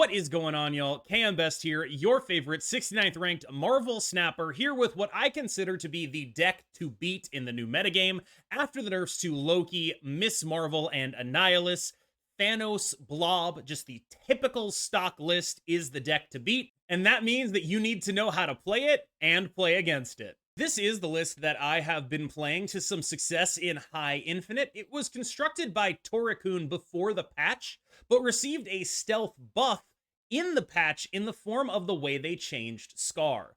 What is going on, y'all? KM Best here, your favorite 69th ranked Marvel snapper, here with what I consider to be the deck to beat in the new metagame after the nerfs to Loki, Miss Marvel, and Annihilus. Thanos Blob, just the typical stock list, is the deck to beat, and that means that you need to know how to play it and play against it. This is the list that I have been playing to some success in High Infinite. It was constructed by Torikun before the patch, but received a stealth buff in the patch in the form of the way they changed Scar.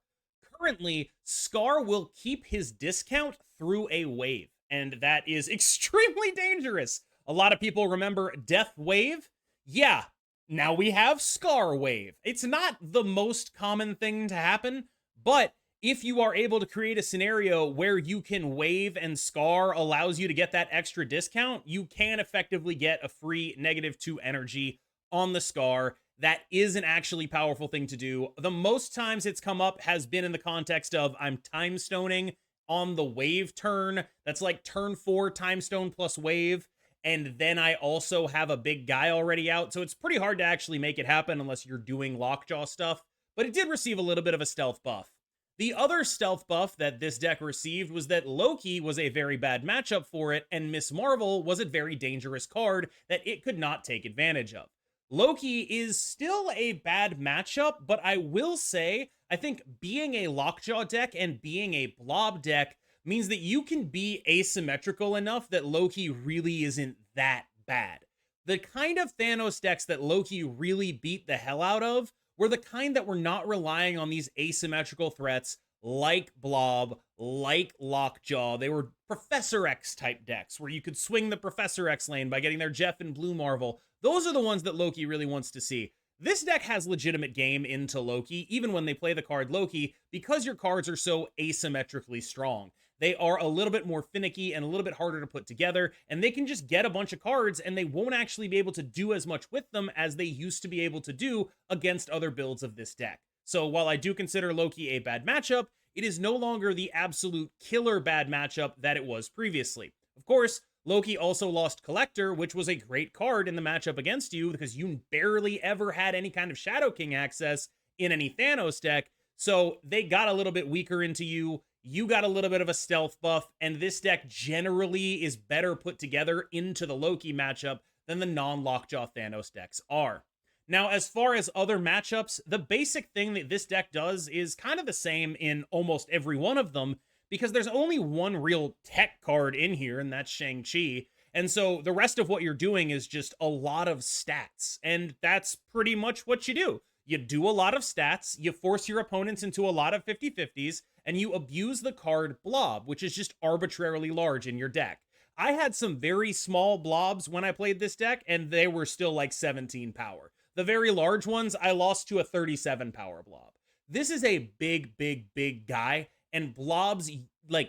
Currently, Scar will keep his discount through a wave, and that is extremely dangerous. A lot of people remember Death Wave. Yeah, now we have Scar Wave. It's not the most common thing to happen, but if you are able to create a scenario where you can wave and Scar allows you to get that extra discount, you can effectively get a free -2 energy on the Scar. That is an actually powerful thing to do. The most times it's come up has been in the context of I'm time stoning on the wave turn. That's like turn 4 time stone plus wave. And then I also have a big guy already out. So it's pretty hard to actually make it happen unless you're doing Lockjaw stuff. But it did receive a little bit of a stealth buff. The other stealth buff that this deck received was that Loki was a very bad matchup for it, and Miss Marvel was a very dangerous card that it could not take advantage of. Loki is still a bad matchup, but I will say, I think being a Lockjaw deck and being a Blob deck means that you can be asymmetrical enough that Loki really isn't that bad. The kind of Thanos decks that Loki really beat the hell out of were the kind that were not relying on these asymmetrical threats like Blob, like Lockjaw. They were Professor X type decks where you could swing the Professor X lane by getting their Jeff and Blue Marvel. Those are the ones that Loki really wants to see. This deck has legitimate game into Loki, even when they play the card Loki, because your cards are so asymmetrically strong. They are a little bit more finicky and a little bit harder to put together, and they can just get a bunch of cards and they won't actually be able to do as much with them as they used to be able to do against other builds of this deck. So while I do consider Loki a bad matchup, it is no longer the absolute killer bad matchup that it was previously. Of course, Loki also lost Collector, which was a great card in the matchup against you because you barely ever had any kind of Shadow King access in any Thanos deck. So they got a little bit weaker into you. You got a little bit of a stealth buff, and this deck generally is better put together into the Loki matchup than the non-Lockjaw Thanos decks are. Now, as far as other matchups, the basic thing that this deck does is kind of the same in almost every one of them, because there's only one real tech card in here, and that's Shang-Chi. And so the rest of what you're doing is just a lot of stats, and that's pretty much what you do. You do a lot of stats, you force your opponents into a lot of 50-50s, and you abuse the card Blob, which is just arbitrarily large in your deck. I had some very small blobs when I played this deck, and they were still like 17 power. The very large ones, I lost to a 37 power blob. This is a big, big, big guy, and blobs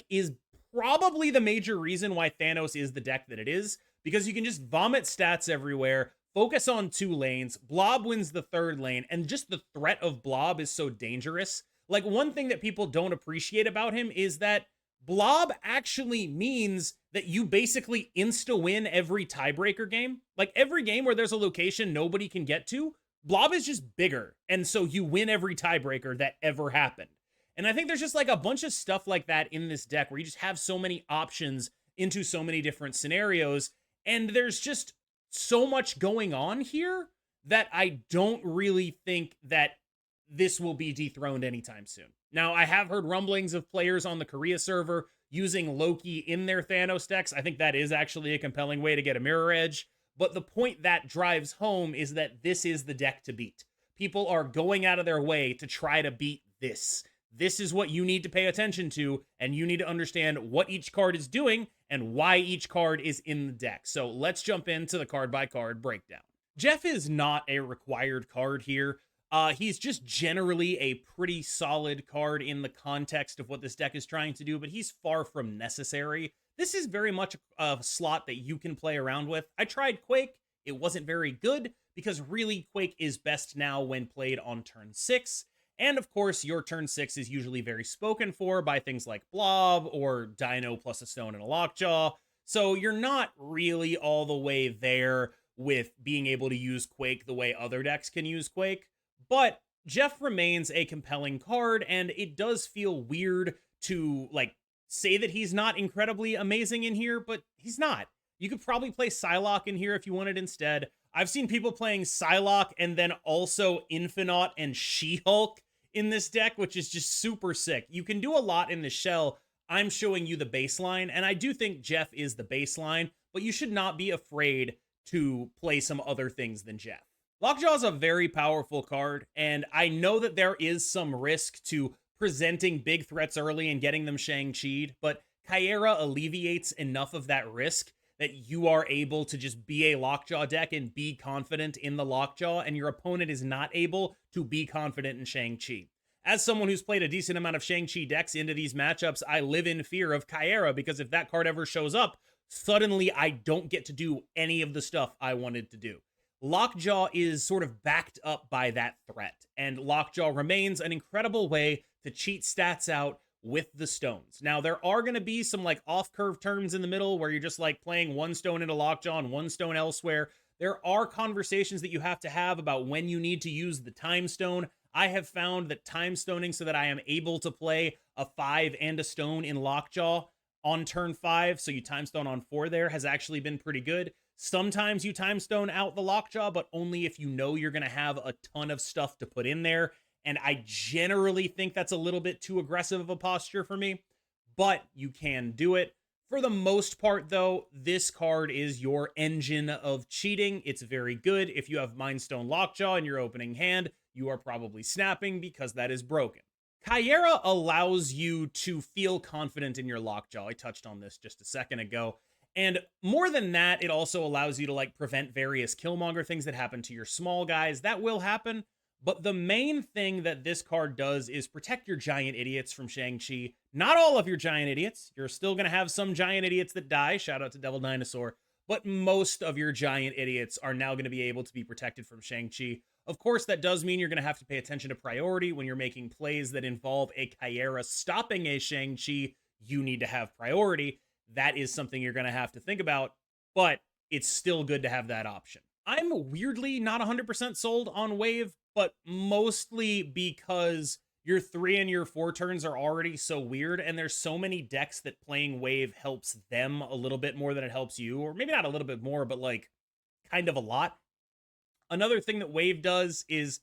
is probably the major reason why Thanos is the deck that it is, because you can just vomit stats everywhere, focus on 2 lanes, Blob wins the 3rd lane, and just the threat of Blob is so dangerous. Like, one thing that people don't appreciate about him is that Blob actually means that you basically insta-win every tiebreaker game. Like, every game where there's a location nobody can get to, Blob is just bigger, and so you win every tiebreaker that ever happened. And I think there's just like a bunch of stuff like that in this deck where you just have so many options into so many different scenarios, and there's just so much going on here that I don't really think that this will be dethroned anytime soon. Now, I have heard rumblings of players on the Korea server using Loki in their Thanos decks. I think that is actually a compelling way to get a mirror edge. But the point that drives home is that this is the deck to beat. People are going out of their way to try to beat this. This is what you need to pay attention to, and you need to understand what each card is doing and why each card is in the deck. So let's jump into the card-by-card breakdown. Jeff is not a required card here. He's just generally a pretty solid card in the context of what this deck is trying to do, but he's far from necessary. This is very much a slot that you can play around with. I tried Quake. It wasn't very good because really Quake is best now when played on turn 6. And of course, your turn 6 is usually very spoken for by things like Blob or Dino plus a Stone and a Lockjaw. So you're not really all the way there with being able to use Quake the way other decks can use Quake. But Jeff remains a compelling card, and it does feel weird to like say that he's not incredibly amazing in here, but he's not. You could probably play Psylocke in here if you wanted instead. I've seen people playing Psylocke and then also Infinaut and She-Hulk in this deck, which is just super sick. You can do a lot in the shell. I'm showing you the baseline, and I do think Jeff is the baseline, but you should not be afraid to play some other things than Jeff. Lockjaw is a very powerful card, and I know that there is some risk to presenting big threats early and getting them Shang-Chi'd, but Kyera alleviates enough of that risk that you are able to just be a Lockjaw deck and be confident in the Lockjaw, and your opponent is not able to be confident in Shang-Chi. As someone who's played a decent amount of Shang-Chi decks into these matchups, I live in fear of Kyera, because if that card ever shows up, suddenly I don't get to do any of the stuff I wanted to do. Lockjaw is sort of backed up by that threat, and Lockjaw remains an incredible way to cheat stats out with the stones. Now, there are going to be some like off-curve turns in the middle where you're just like playing one stone into Lockjaw and one stone elsewhere. There are conversations that you have to have about when you need to use the time stone. I have found that time stoning so that I am able to play a 5 and a stone in Lockjaw on turn 5, so you time stone on 4 there, has actually been pretty good. Sometimes you time stone out the Lockjaw, but only if you know you're going to have a ton of stuff to put in there. And I generally think that's a little bit too aggressive of a posture for me, but you can do it. For the most part, though, this card is your engine of cheating. It's very good. If you have Mind Stone Lockjaw in your opening hand, you are probably snapping because that is broken. Kyera allows you to feel confident in your Lockjaw. I touched on this just a second ago. And more than that, it also allows you to like prevent various Killmonger things that happen to your small guys. That will happen. But the main thing that this card does is protect your giant idiots from Shang-Chi. Not all of your giant idiots. You're still going to have some giant idiots that die. Shout out to Devil Dinosaur. But most of your giant idiots are now going to be able to be protected from Shang-Chi. Of course, that does mean you're going to have to pay attention to priority when you're making plays that involve a Kyera stopping a Shang-Chi. You need to have priority. That is something you're going to have to think about, but it's still good to have that option. I'm weirdly not 100% sold on Wave, but mostly because your 3 and your 4 turns are already so weird, and there's so many decks that playing Wave helps them a little bit more than it helps you, or maybe not a little bit more, but like kind of a lot. Another thing that Wave does is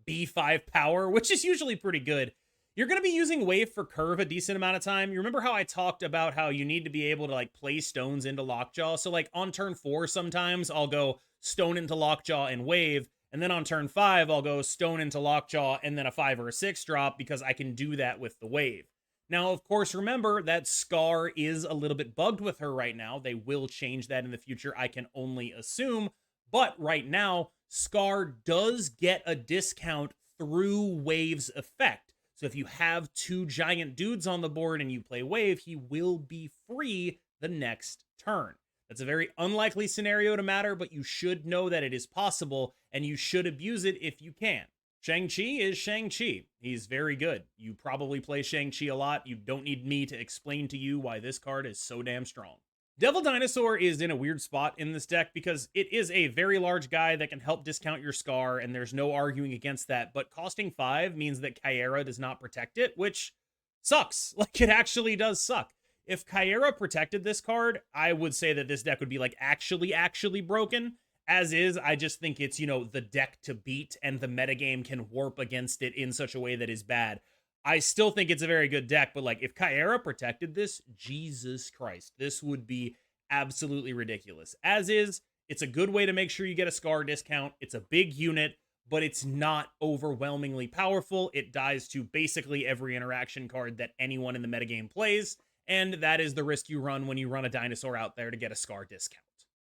B5 power, which is usually pretty good. You're going to be using Wave for curve a decent amount of time. You remember how I talked about how you need to be able to like play stones into Lockjaw? So like on turn 4, sometimes I'll go stone into Lockjaw and Wave. And then on turn 5, I'll go stone into Lockjaw and then a 5 or a 6 drop because I can do that with the Wave. Now, of course, remember that Scar is a little bit bugged with her right now. They will change that in the future, I can only assume. But right now, Scar does get a discount through Wave's effect. So if you have 2 giant dudes on the board and you play Wave, he will be free the next turn. That's a very unlikely scenario to matter, but you should know that it is possible, and you should abuse it if you can. Shang-Chi is Shang-Chi. He's very good. You probably play Shang-Chi a lot. You don't need me to explain to you why this card is so damn strong. Devil Dinosaur is in a weird spot in this deck because it is a very large guy that can help discount your Scar, and there's no arguing against that, but costing 5 means that Kyera does not protect it, which sucks. Like, it actually does suck. If Kyera protected this card, I would say that this deck would be, like, actually broken. As is, I just think it's, you know, the deck to beat, and the metagame can warp against it in such a way that is bad. I still think it's a very good deck, but like if Kyera protected this, Jesus Christ, this would be absolutely ridiculous. As is, it's a good way to make sure you get a Scar discount. It's a big unit, but it's not overwhelmingly powerful. It dies to basically every interaction card that anyone in the metagame plays, and that is the risk you run when you run a dinosaur out there to get a Scar discount.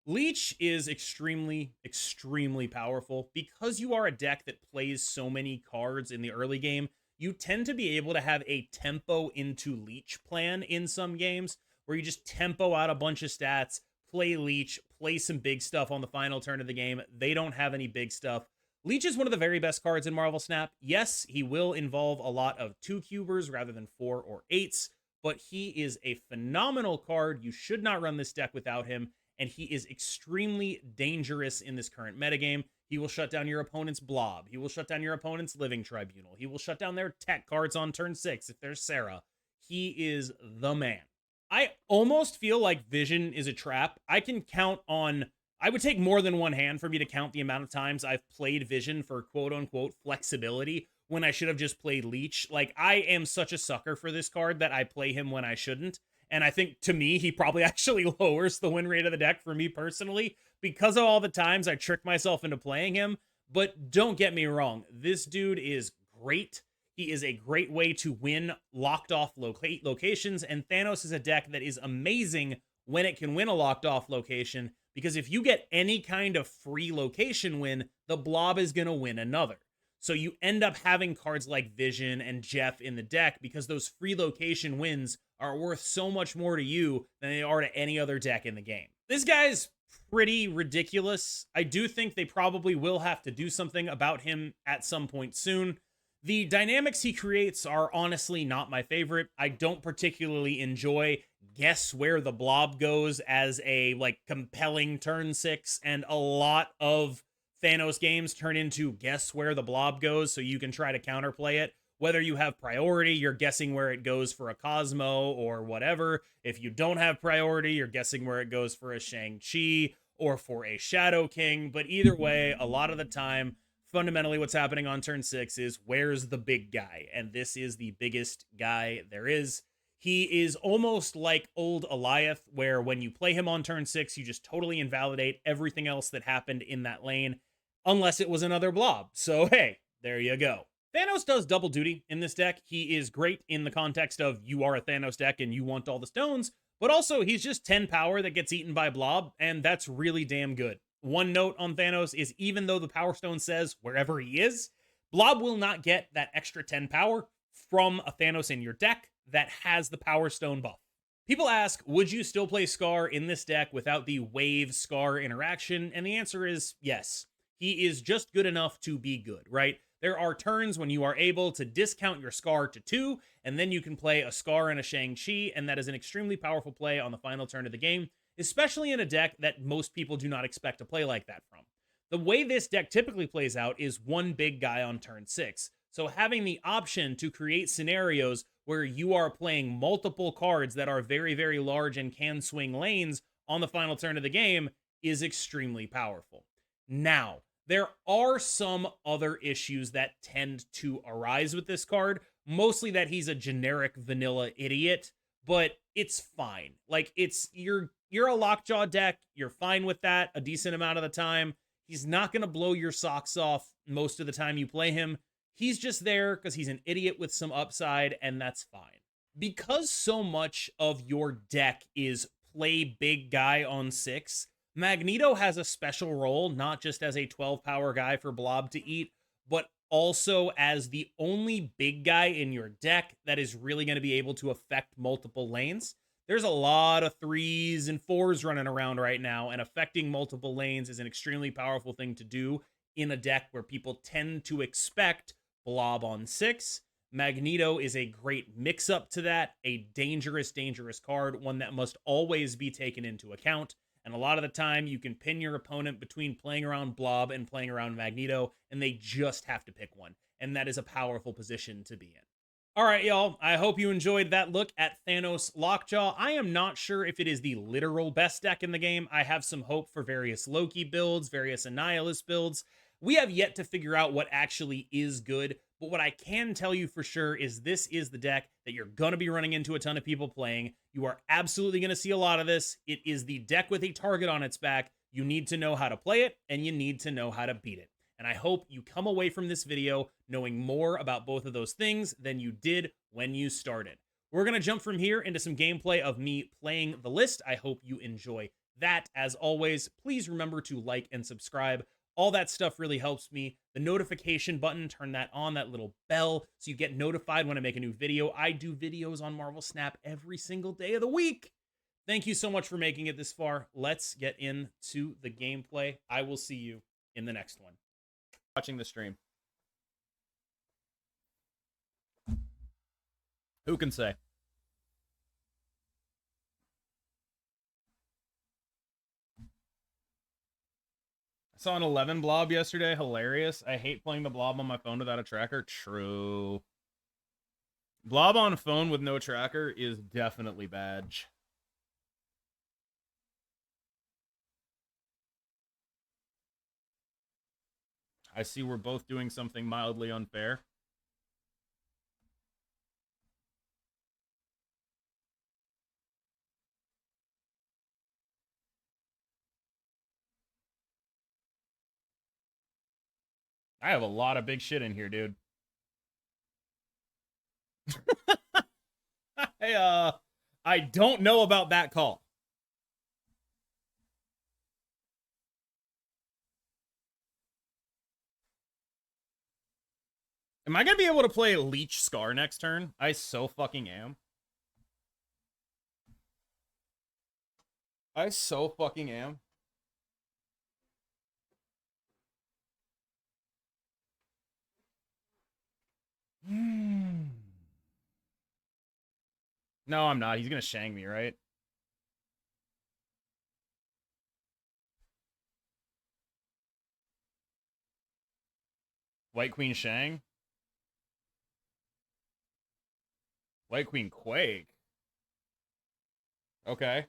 Leech is extremely powerful. Because you are a deck that plays so many cards in the early game, you tend to be able to have a tempo into Leech plan in some games where you just tempo out a bunch of stats, play Leech, play some big stuff on the final turn of the game. They don't have any big stuff. Leech is one of the very best cards in Marvel Snap. Yes, he will involve a lot of 2-cubers rather than 4 or 8s, but he is a phenomenal card. You should not run this deck without him. and he is extremely dangerous in this current metagame. He will shut down your opponent's Blob. He will shut down your opponent's Living Tribunal. He will shut down their tech cards on turn 6 if there's Sarah. He is the man. I almost feel like Vision is a trap. I can count on... I would take more than one hand for me to count the amount of times I've played Vision for quote-unquote flexibility when I should have just played Leech. Like, I am such a sucker for this card that I play him when I shouldn't. And I think, to me, he probably actually lowers the win rate of the deck for me personally because of all the times I trick myself into playing him. But don't get me wrong, this dude is great. He is a great way to win locked off locations, and Thanos is a deck that is amazing when it can win a locked off location, because if you get any kind of free location win, the Blob is going to win another. So you end up having cards like Vision and Jeff in the deck because those free location wins are worth so much more to you than they are to any other deck in the game. This guy's pretty ridiculous. I do think they probably will have to do something about him at some point soon. The dynamics he creates are honestly not my favorite. I don't particularly enjoy guess where the Blob goes as a compelling turn 6, and a lot of Thanos games turn into guess where the Blob goes so you can try to counterplay it. Whether you have priority, you're guessing where it goes for a Cosmo or whatever. If you don't have priority, you're guessing where it goes for a Shang-Chi or for a Shadow King. But either way, a lot of the time, fundamentally what's happening on turn 6 is where's the big guy? And this is the biggest guy there is. He is almost like old Eliath, where when you play him on turn 6, you just totally invalidate everything else that happened in that lane, unless it was another Blob. So hey, there you go. Thanos does double duty in this deck. He is great in the context of you are a Thanos deck and you want all the stones, but also he's just 10 power that gets eaten by Blob, and that's really damn good. One note on Thanos is even though the Power Stone says wherever he is, Blob will not get that extra 10 power from a Thanos in your deck that has the Power Stone buff. People ask, would you still play Scar in this deck without the Wave Scar interaction? And the answer is yes. He is just good enough to be good, right? There are turns when you are able to discount your Scar to 2, and then you can play a Scar and a Shang-Chi, and that is an extremely powerful play on the final turn of the game, especially in a deck that most people do not expect to play like that from. The way this deck typically plays out is one big guy on turn 6. So having the option to create scenarios where you are playing multiple cards that are very, very large and can swing lanes on the final turn of the game is extremely powerful. Now, there are some other issues that tend to arise with this card, mostly that he's a generic vanilla idiot, but it's fine. Like, you're a Lockjaw deck, you're fine with that a decent amount of the time. He's not going to blow your socks off most of the time you play him. He's just there because he's an idiot with some upside, and that's fine. Because so much of your deck is play big guy on 6, Magneto has a special role, not just as a 12 power guy for Blob to eat, but also as the only big guy in your deck that is really going to be able to affect multiple lanes. There's a lot of 3s and 4s running around right now, and affecting multiple lanes is an extremely powerful thing to do in a deck where people tend to expect Blob on 6. Magneto is a great mix-up to that, a dangerous, dangerous card, one that must always be taken into account. And a lot of the time, you can pin your opponent between playing around Blob and playing around Magneto, and they just have to pick one. And that is a powerful position to be in. All right, y'all, I hope you enjoyed that look at Thanos Lockjaw. I am not sure if it is the literal best deck in the game. I have some hope for various Loki builds, various Annihilus builds. We have yet to figure out what actually is good, but what I can tell you for sure is this is the deck that you're going to be running into a ton of people playing. You are absolutely going to see a lot of this. It is the deck with a target on its back. You need to know how to play it, and you need to know how to beat it. And I hope you come away from this video knowing more about both of those things than you did when you started. We're going to jump from here into some gameplay of me playing the list. I hope you enjoy that. As always, please remember to like and subscribe. All that stuff really helps me. The notification button, turn that on, that little bell, so you get notified when I make a new video. I do videos on Marvel Snap every single day of the week. Thank you so much for making it this far. Let's get into the gameplay. I will see you in the next one. Watching the stream. Who can say? Saw an 11 blob yesterday. Hilarious. I hate playing the blob on my phone without a tracker. True. Blob on phone with no tracker is definitely bad. I see we're both doing something mildly unfair. I have a lot of big shit in here, dude. I don't know about that call. Am I gonna be able to play Leech Scar next turn? I so fucking am. I so fucking am. No, I'm not. He's gonna Shang me, right? White Queen Shang? White Queen Quake? Okay.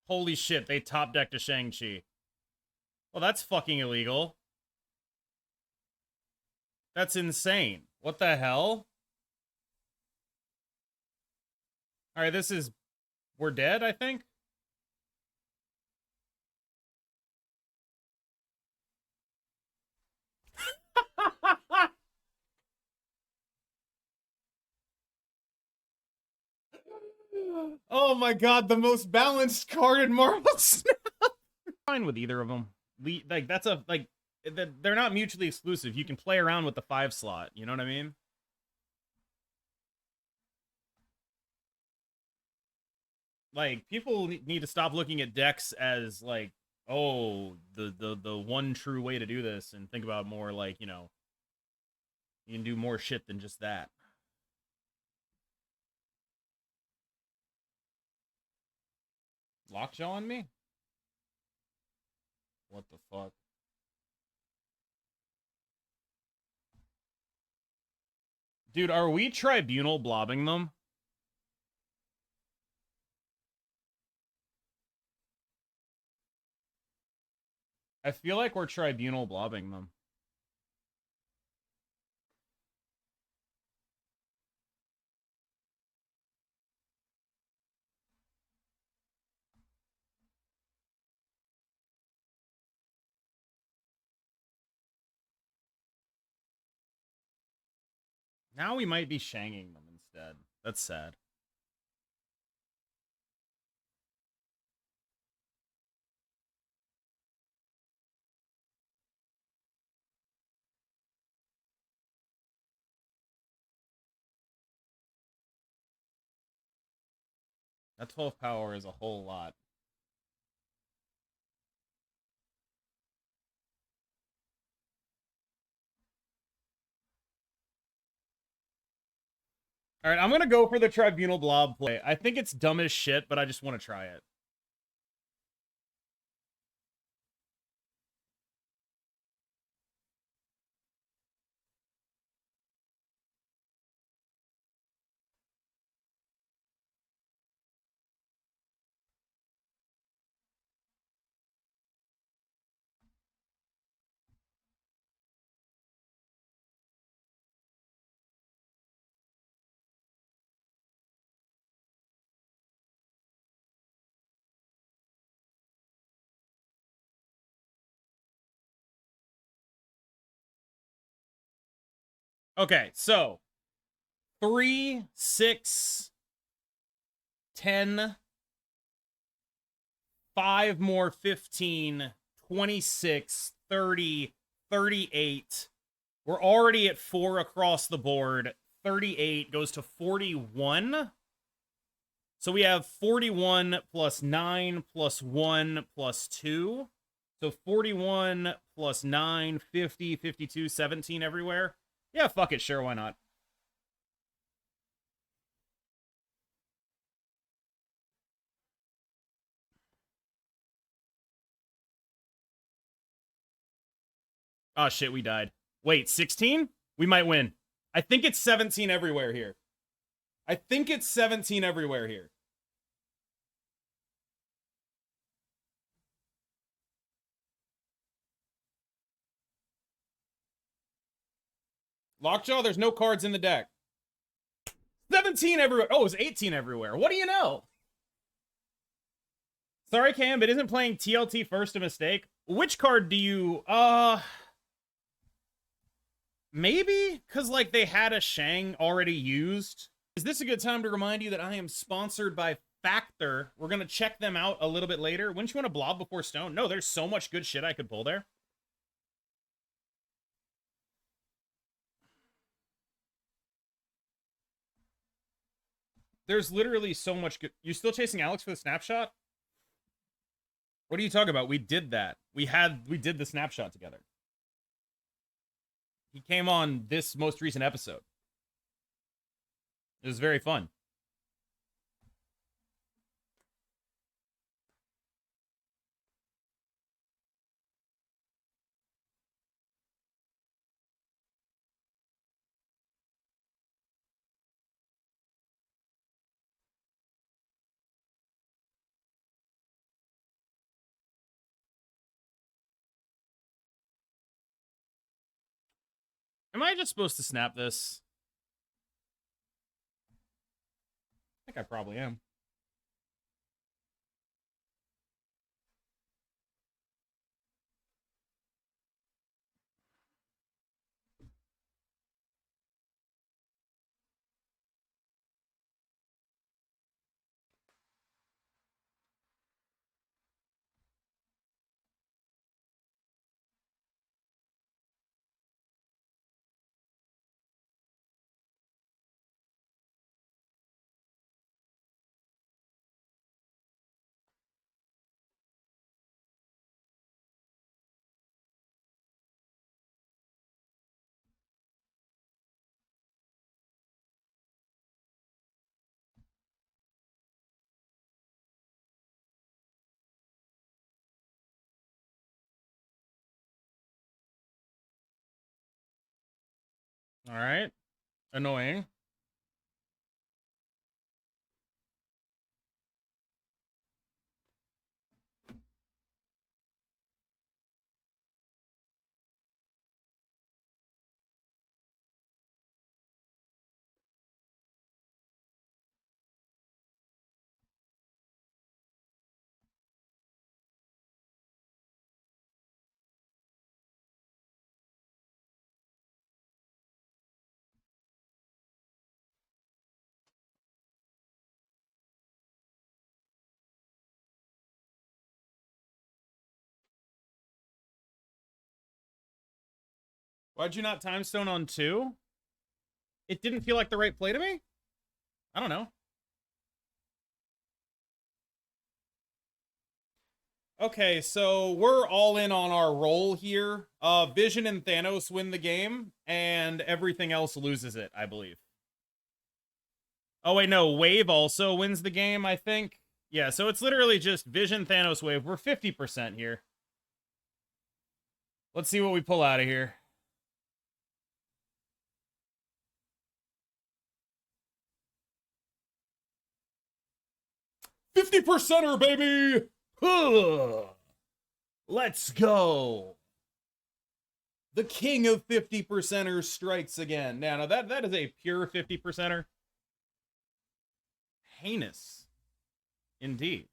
Holy shit, they top decked a Shang-Chi. Well, that's fucking illegal. That's insane. What the hell? Alright, this is... We're dead, I think? Oh my god, the most balanced card in Marvel Snap. Fine with either of them. Like, that's a... Like, they're not mutually exclusive. You can play around with the 5 slot. You know what I mean? Like, people need to stop looking at decks as, like, oh, the one true way to do this, and think about more, like, you know, you can do more shit than just that. Lockjaw on me? What the fuck? Dude, are we tribunal blobbing them? I feel like we're tribunal blobbing them. Now we might be shanging them instead. That's sad. That 12 power is a whole lot. All right, I'm going to go for the Tribunal Blob play. I think it's dumb as shit, but I just want to try it. Okay, so 3, 6, 10, 5 more, 15, 26, 30, 38. We're already at 4 across the board. 38 goes to 41. So we have 41 plus 9 plus 1 plus 2. So 41 plus 9, 50, 52, 17 everywhere. Yeah, fuck it, sure, why not? Oh shit, we died. Wait, 16? We might win. I think it's 17 everywhere here. I think it's 17 everywhere here. Lockjaw, there's no cards in the deck. 17 everywhere. Oh, it was 18 everywhere. What do you know? Sorry, Cam, but isn't playing TLT first a mistake? Which card do you... Maybe? Because, like, they had a Shang already used. Is this a good time to remind you that I am sponsored by Factor? We're going to check them out a little bit later. Wouldn't you want to blob before stone? No, there's so much good shit I could pull there. There's literally so much good... You still chasing Alex for the snapshot? What are you talking about? We did that. We did the snapshot together. He came on this most recent episode. It was very fun. Am I just supposed to snap this? I think I probably am. All right. Annoying. Why'd you not time stone on 2? It didn't feel like the right play to me? I don't know. Okay, so we're all in on our role here. Vision and Thanos win the game, and everything else loses it, I believe. Oh, wait, no. Wave also wins the game, I think. Yeah, so it's literally just Vision, Thanos, Wave. We're 50% here. Let's see what we pull out of here. "50%er, baby! Huh. Let's go. The king of 50%ers strikes again. Now that is a pure 50%er. Heinous. Indeed.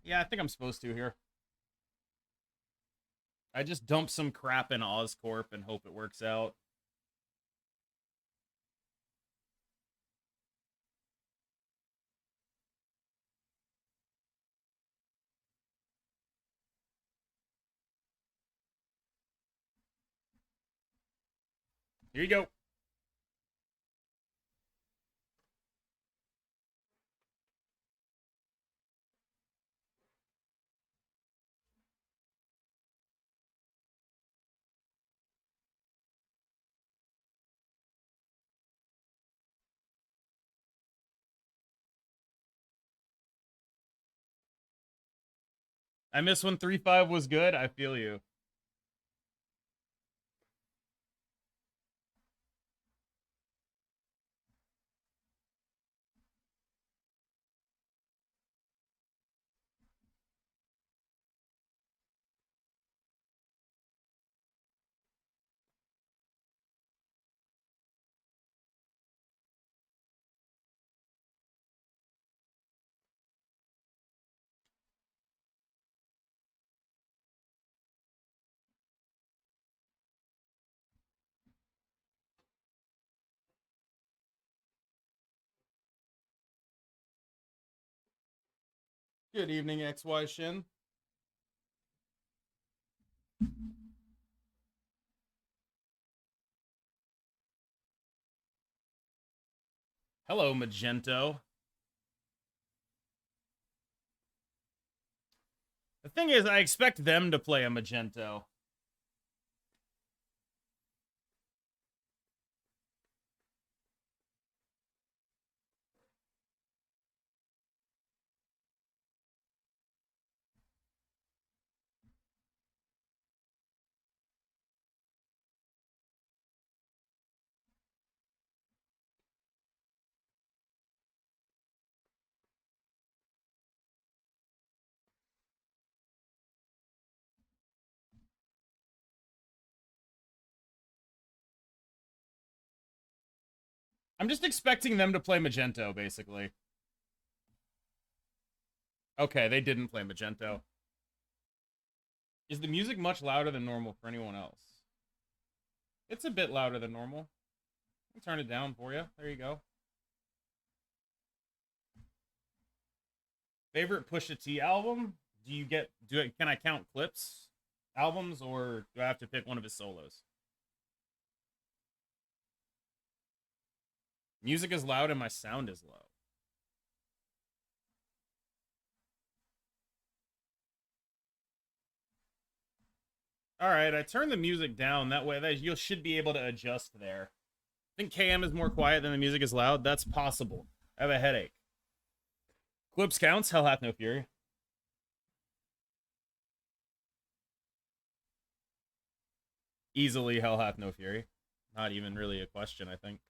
Yeah, I think I'm supposed to here. I just dump some crap in Oscorp and hope it works out. Here you go. I miss when 3-5 was good. I feel you. Good evening, XY Shin. Hello, Magento. The thing is, I expect them to play a Magento. I'm just expecting them to play Magento, basically. Okay, they didn't play Magento. Is the music much louder than normal for anyone else? It's a bit louder than normal. I'll turn it down for you. There you go. Favorite Pusha T album? Can I count clips albums, or do I have to pick one of his solos? Music is loud and my sound is low. All right, I turned the music down. That way you should be able to adjust there. I think KM is more quiet than the music is loud. That's possible. I have a headache. Clips counts. Hell hath no fury. Easily, hell hath no fury. Not even really a question, I think.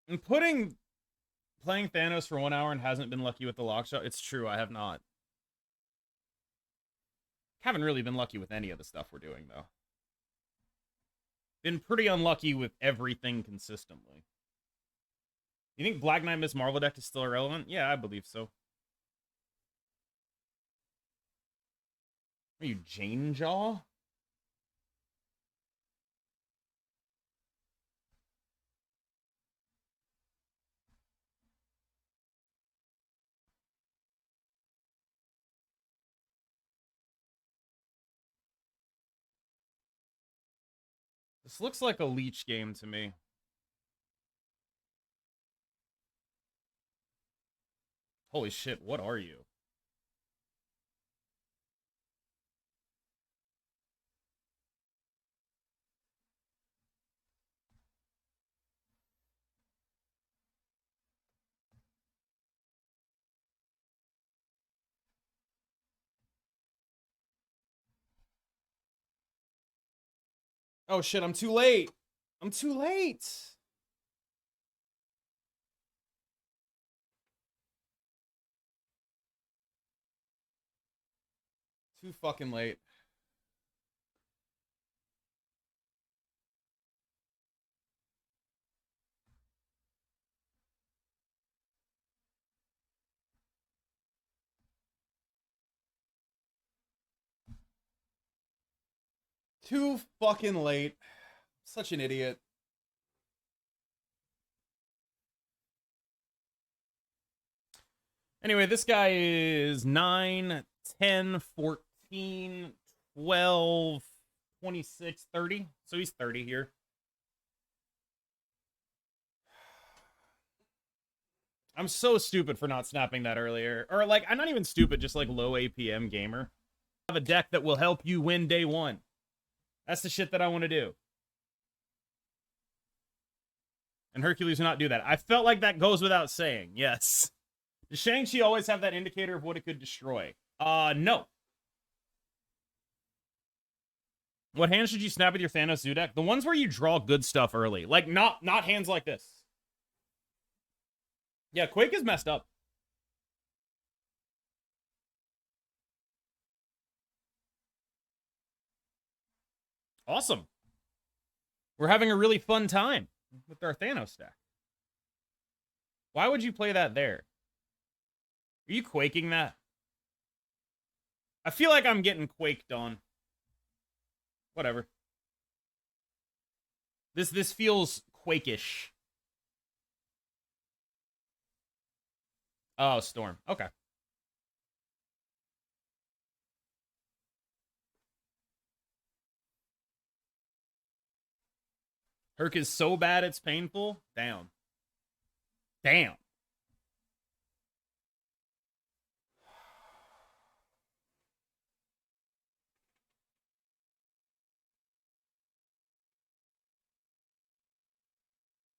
And playing Thanos for 1 hour and hasn't been lucky with the Lockjaw. It's true, I have not. Haven't really been lucky with any of the stuff we're doing, though. Been pretty unlucky with everything consistently. You think Black Knight Miss Marvel deck is still irrelevant? Yeah, I believe so. Are you Jane Jaw? This looks like a leech game to me. Holy shit, what are you? Oh shit, I'm too late. I'm too late. Too fucking late. Too fucking late. Such an idiot. Anyway, this guy is 9, 10, 14, 12, 26, 30. So he's 30 here. I'm so stupid for not snapping that earlier. Or, like, I'm not even stupid, just, like, low APM gamer. I have a deck that will help you win day one. That's the shit that I want to do. And Hercules will not do that. I felt like that goes without saying. Yes. Does Shang-Chi always have that indicator of what it could destroy? No. What hands should you snap with your Thanos Zoo deck? The ones where you draw good stuff early. Like, not hands like this. Yeah, Quake is messed up. Awesome. We're having a really fun time with our Thanos deck. Why would you play that there? Are you quaking that? I feel like I'm getting quaked on. Whatever. This feels quakish. Oh, Storm. Okay. Herc is so bad it's painful. Damn. Damn.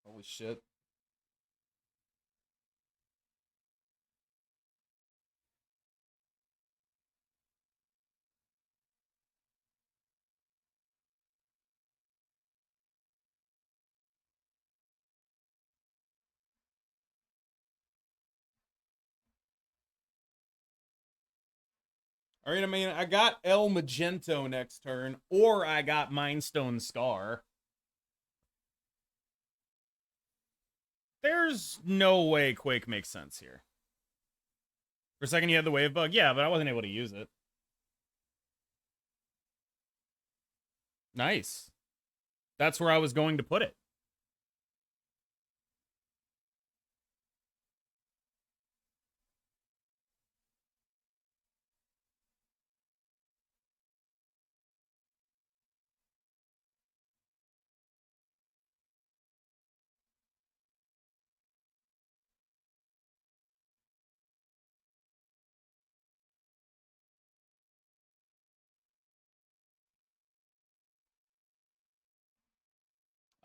Holy shit. All right, I mean, I got El Magento next turn, or I got Mindstone Scar. There's no way Quake makes sense here. For a second, you had the Wave Bug. Yeah, but I wasn't able to use it. Nice. That's where I was going to put it.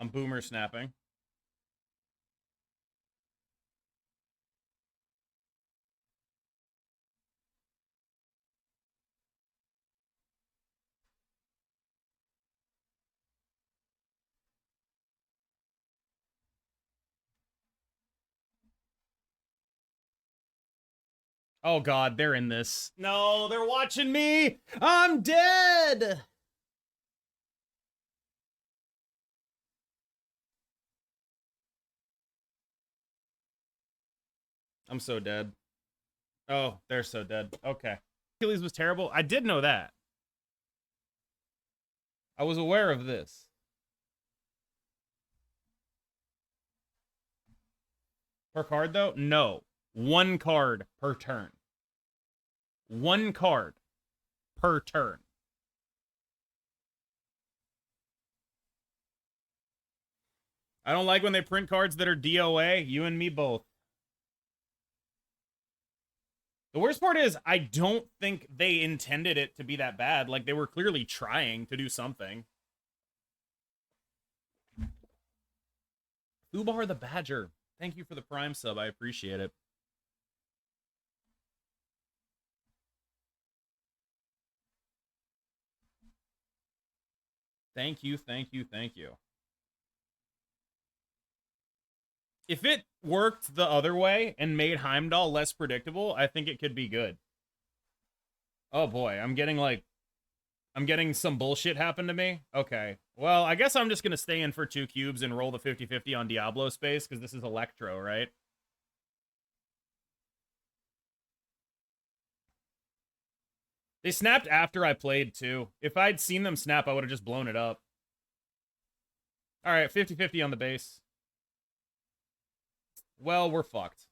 I'm boomer snapping. Oh god, they're in this. No, they're watching me! I'm dead! I'm so dead. Oh, they're so dead. Okay. Achilles was terrible. I did know that. I was aware of this. Per card, though? No. One card per turn. One card per turn. I don't like when they print cards that are DOA. You and me both. The worst part is, I don't think they intended it to be that bad. Like, they were clearly trying to do something. Ubar the Badger. Thank you for the Prime sub. I appreciate it. Thank you, thank you, thank you. If it worked the other way and made Heimdall less predictable, I think it could be good. Oh boy, I'm getting some bullshit happen to me. Okay. Well, I guess I'm just going to stay in for 2 cubes and roll the 50-50 on Diablo space, because this is Electro, right? They snapped after I played, too. If I'd seen them snap, I would have just blown it up. All right, 50-50 on the base. Well, we're fucked.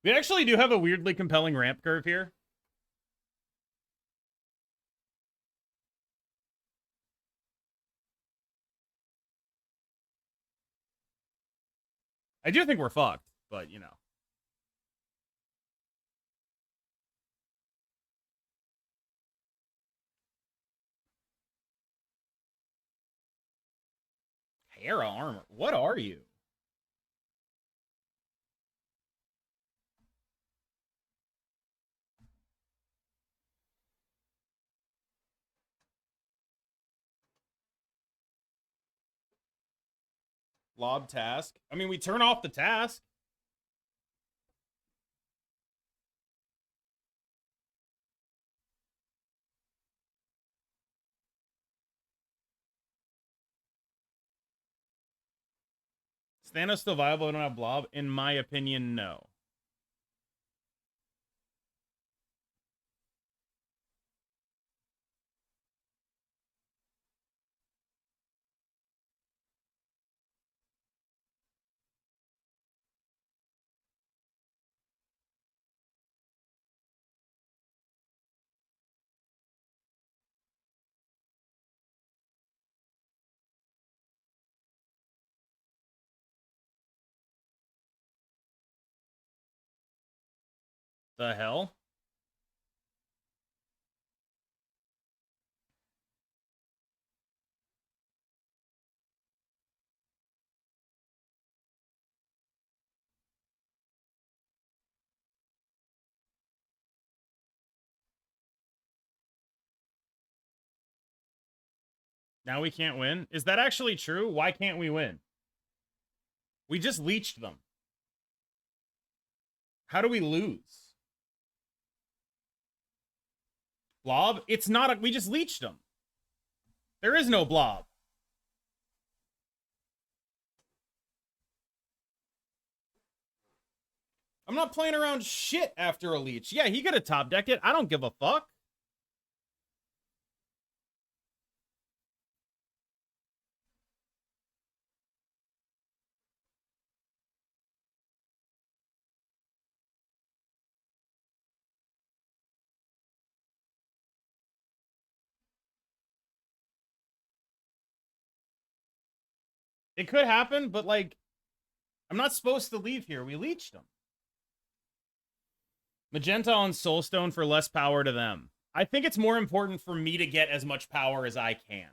We actually do have a weirdly compelling ramp curve here. I do think we're fucked, but, you know. Hera armor. What are you? Lob task. I mean, we turn off the task. Is Thanos still viable? I don't have Blob. In my opinion, no. The hell? Now we can't win? Is that actually true? Why can't we win? We just leeched them. How do we lose? Blob? It's not a... We just leeched them. There is no Blob. I'm not playing around shit after a leech. Yeah, he could have top decked it. I don't give a fuck. It could happen, but, like, I'm not supposed to leave here. We leeched them. Magenta on Soulstone for less power to them. I think it's more important for me to get as much power as I can.